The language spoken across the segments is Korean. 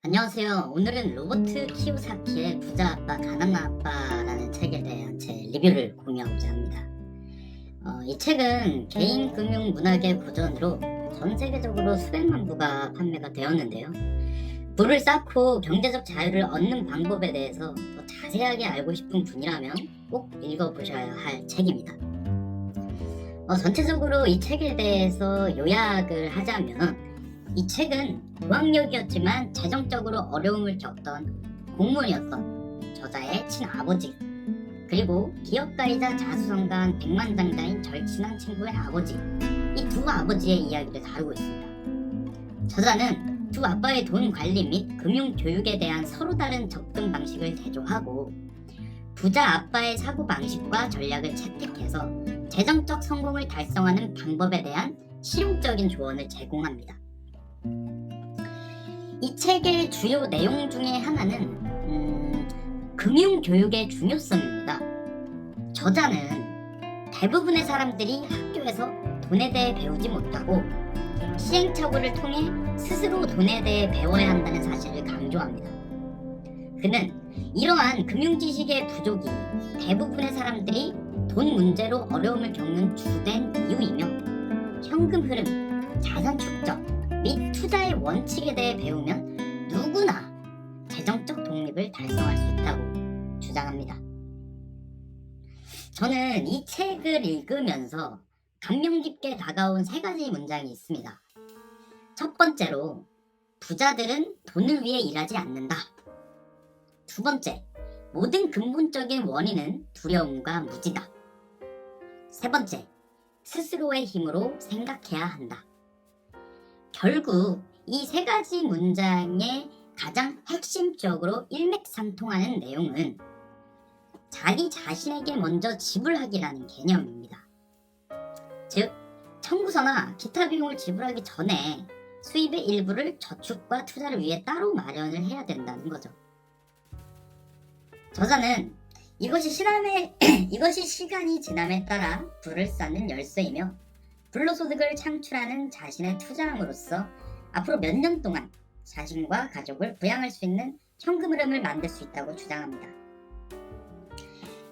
안녕하세요. 오늘은 로버트 키요사키의 부자 아빠 가난한 아빠라는 책에 대한 제 리뷰를 공유하고자 합니다. 이 책은 개인 금융 문학의 고전으로 전 세계적으로 수백만 부가 판매가 되었는데요. 부를 쌓고 경제적 자유를 얻는 방법에 대해서 더 자세하게 알고 싶은 분이라면 꼭 읽어보셔야 할 책입니다. 전체적으로 이 책에 대해서 요약을 하자면 이 책은 무학력이었지만 재정적으로 어려움을 겪던 공무원이었던 저자의 친아버지, 그리고 기업가이자 자수성가한 백만장자인 절친한 친구의 아버지, 이 두 아버지의 이야기를 다루고 있습니다. 저자는 두 아빠의 돈 관리 및 금융 교육에 대한 서로 다른 접근 방식을 대조하고 부자 아빠의 사고방식과 전략을 채택해서 재정적 성공을 달성하는 방법에 대한 실용적인 조언을 제공합니다. 이 책의 주요 내용 중에 하나는 금융교육의 중요성입니다. 저자는 대부분의 사람들이 학교에서 돈에 대해 배우지 못하고 시행착오를 통해 스스로 돈에 대해 배워야 한다는 사실을 강조합니다. 그는 이러한 금융지식의 부족이 대부분의 사람들이 돈 문제로 어려움을 겪는 주된 이유이며 현금 흐름, 자산 축적 및 투자의 원칙에 대해 배우면 누구나 재정적 독립을 달성할 수 있다고 주장합니다. 저는 이 책을 읽으면서 감명 깊게 다가온 세 가지 문장이 있습니다. 첫 번째로, 부자들은 돈을 위해 일하지 않는다. 두 번째, 모든 근본적인 원인은 두려움과 무지다. 세 번째, 스스로의 힘으로 생각해야 한다. 결국 이 세 가지 문장의 가장 핵심적으로 일맥상통하는 내용은 자기 자신에게 먼저 지불하기라는 개념입니다. 즉, 청구서나 기타 비용을 지불하기 전에 수입의 일부를 저축과 투자를 위해 따로 마련을 해야 된다는 거죠. 저자는 이것이 시간이 지남에 따라 부를 쌓는 열쇠이며 불로소득을 창출하는 자신의 투자함으로써 앞으로 몇 년 동안 자신과 가족을 부양할 수 있는 현금 흐름을 만들 수 있다고 주장합니다.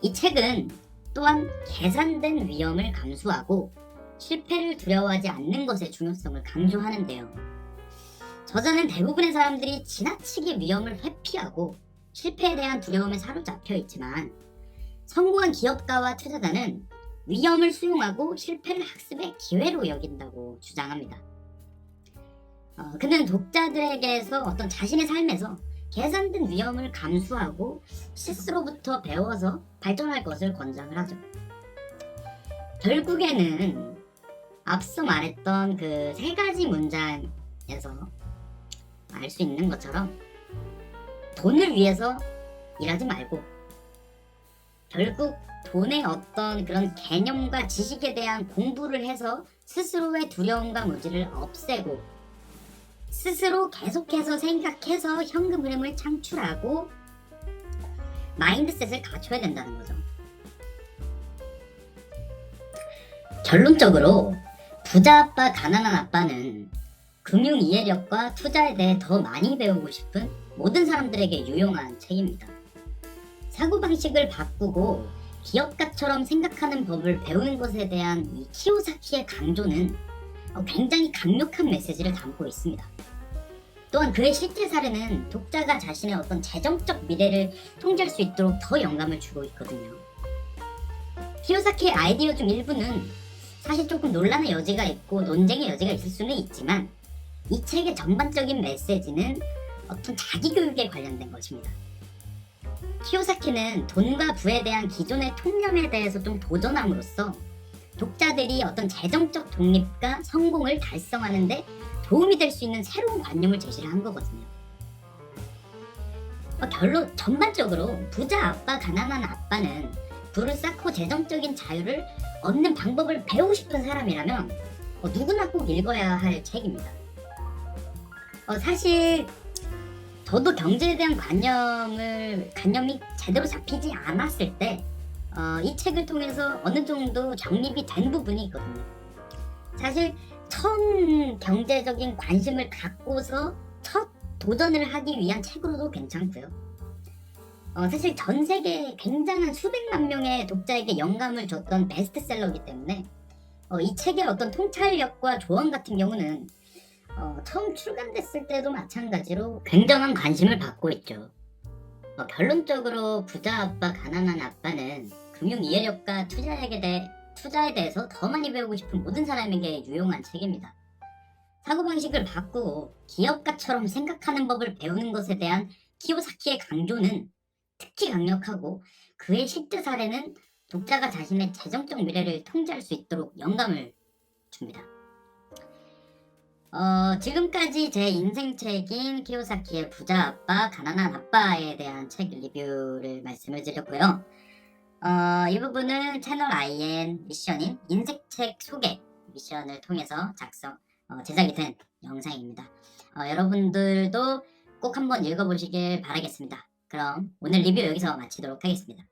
이 책은 또한 계산된 위험을 감수하고 실패를 두려워하지 않는 것의 중요성을 강조하는데요. 저자는 대부분의 사람들이 지나치게 위험을 회피하고 실패에 대한 두려움에 사로잡혀 있지만 성공한 기업가와 투자자는 위험을 수용하고 실패를 학습의 기회로 여긴다고 주장합니다. 그는 독자들에게서 어떤 자신의 삶에서 계산된 위험을 감수하고 실수로부터 배워서 발전할 것을 권장을 하죠. 결국에는 앞서 말했던 그 세 가지 문장에서 알 수 있는 것처럼 돈을 위해서 일하지 말고 결국 돈의 어떤 그런 개념과 지식에 대한 공부를 해서 스스로의 두려움과 무지를 없애고 스스로 계속해서 생각해서 현금 흐름을 창출하고 마인드셋을 갖춰야 된다는 거죠. 결론적으로 부자 아빠 가난한 아빠는 금융 이해력과 투자에 대해 더 많이 배우고 싶은 모든 사람들에게 유용한 책입니다. 사고방식을 바꾸고 기업가처럼 생각하는 법을 배우는 것에 대한 이 키요사키의 강조는 굉장히 강력한 메시지를 담고 있습니다. 또한 그의 실제 사례는 독자가 자신의 어떤 재정적 미래를 통제할 수 있도록 더 영감을 주고 있거든요. 키요사키의 아이디어 중 일부는 사실 조금 논란의 여지가 있고 논쟁의 여지가 있을 수는 있지만 이 책의 전반적인 메시지는 어떤 자기교육에 관련된 것입니다. 키요사키는 돈과 부에 대한 기존의 통념에 대해서 좀 도전함으로써 독자들이 어떤 재정적 독립과 성공을 달성하는 데 도움이 될 수 있는 새로운 관념을 제시를 한 거거든요. 전반적으로 부자 아빠 가난한 아빠는 부를 쌓고 재정적인 자유를 얻는 방법을 배우고 싶은 사람이라면 누구나 꼭 읽어야 할 책입니다. 사실 저도 경제에 대한 관념이 제대로 잡히지 않았을 때 이 책을 통해서 어느 정도 정립이 된 부분이 있거든요. 사실 처음 경제적인 관심을 갖고서 첫 도전을 하기 위한 책으로도 괜찮고요. 사실 전 세계 굉장한 수백만 명의 독자에게 영감을 줬던 베스트셀러이기 때문에 이 책의 어떤 통찰력과 조언 같은 경우는 처음 출간됐을 때도 마찬가지로 굉장한 관심을 받고 있죠. 결론적으로 부자 아빠, 가난한 아빠는 금융 이해력과 투자에 대해서 더 많이 배우고 싶은 모든 사람에게 유용한 책입니다. 사고방식을 바꾸고 기업가처럼 생각하는 법을 배우는 것에 대한 키요사키의 강조는 특히 강력하고 그의 실제 사례는 독자가 자신의 재정적 미래를 통제할 수 있도록 영감을 줍니다. 지금까지 제 인생책인 키요사키의 부자 아빠, 가난한 아빠에 대한 책 리뷰를 말씀을 드렸고요. 이 부분은 채널 IN 미션인 인생책 소개 미션을 통해서 제작이 된 영상입니다. 여러분들도 꼭 한번 읽어보시길 바라겠습니다. 그럼 오늘 리뷰 여기서 마치도록 하겠습니다.